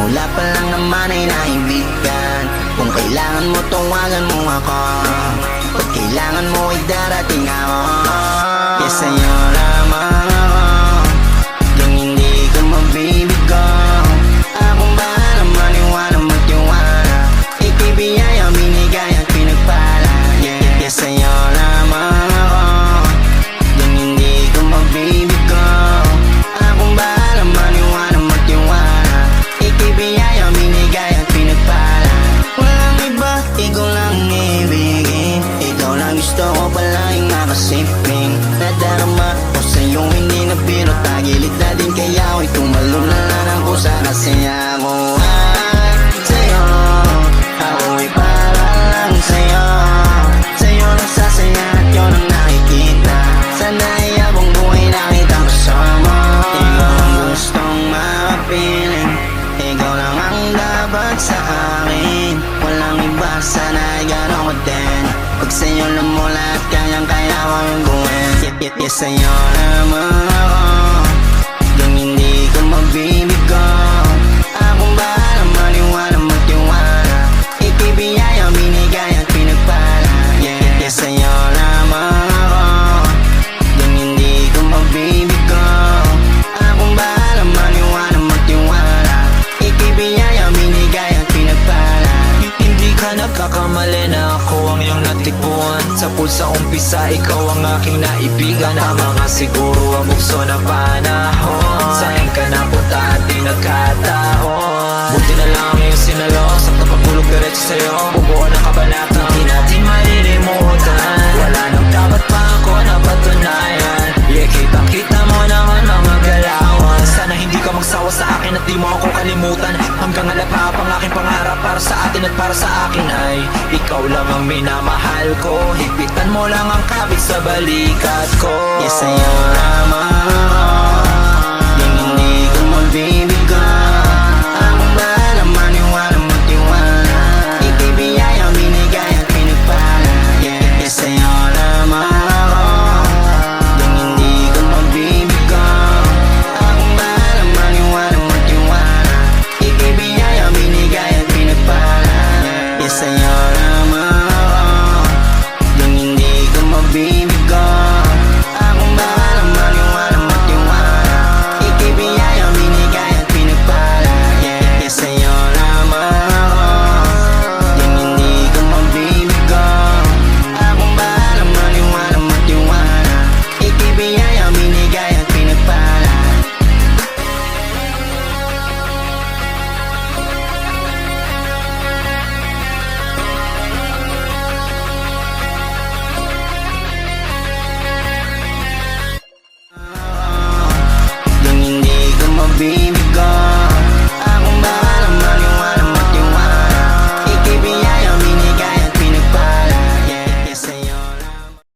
Simula pa lang naman ay naibigan. Kung kailangan mo, tawagan mo ako. Pag kailangan mo ay darating ako. Yes, sa'yo lamang ako. Yung hindi ko mabibigo. Akong bahala, maniwala, magtiwala. Ika'y biyaya, binigay at pinagpala. Yes, sa'yo lamang ako. Yung hindi ko mabibigo. Akong bahala, maniwala, magtiwala. Ika'y biyaya, binigay at pinagpala. Walang iba, ikaw lang ibigin. Ikaw lang gusto ko palaging makasiping. Nadarama ko sa'yo, hindi na biro. Tagilid na din kaya ako'y tumalon na lang ang kusa. Kasi ako ay sa'yo. Ako'y para lang sa'yo. Sa'yo nagsasaya at yun ang nakikita. Sana'y abang buhay na kitang kasama. Ikaw ang gustong makapiling. Ikaw lang ang dapat sa akin. Walang iba, sana'y gano'n ko din. Pag sa'yo lang mo lahat, kayang-kaya ko yung gawin. Yes, sa'yo lamang ako. Yung hindi ko mabibigo. Akong bahala, maniwala, magtiwala. Ika'y biyaya, binigay at pinagpala. Yes, sa'yo lamang ako. Yung hindi ko mabibigo. Akong bahala, maniwala, magtiwala. Ika'y biyaya, binigay at pinagpala. Hindi ka nagkakamali na ako ang iyong natikbuhan. Sa pulsa umpisa, ikaw ang aking naibigan. Tama nga siguro ang bukso ng panahon. Saan ka napunta at di nagkataon. Buti na lang ang iyong sinalok. Sakta pagpulog diretso sa'yo, bubuo ng kabanata. Hindi natin malilimutan. Wala nang dapat pa ako na patunayan. Yeah, kitang-kita mo naman mga galawan. Sana hindi ka magsawa sa akin at di mo ako kalimutan. Hanggang alapap ang aking pangarap para sa atin at para sa akin ay ikaw lang ang minamahal ko. Higpitan mo lang ang kabig sa balikat ko. Yes, sa'yo lamang ako.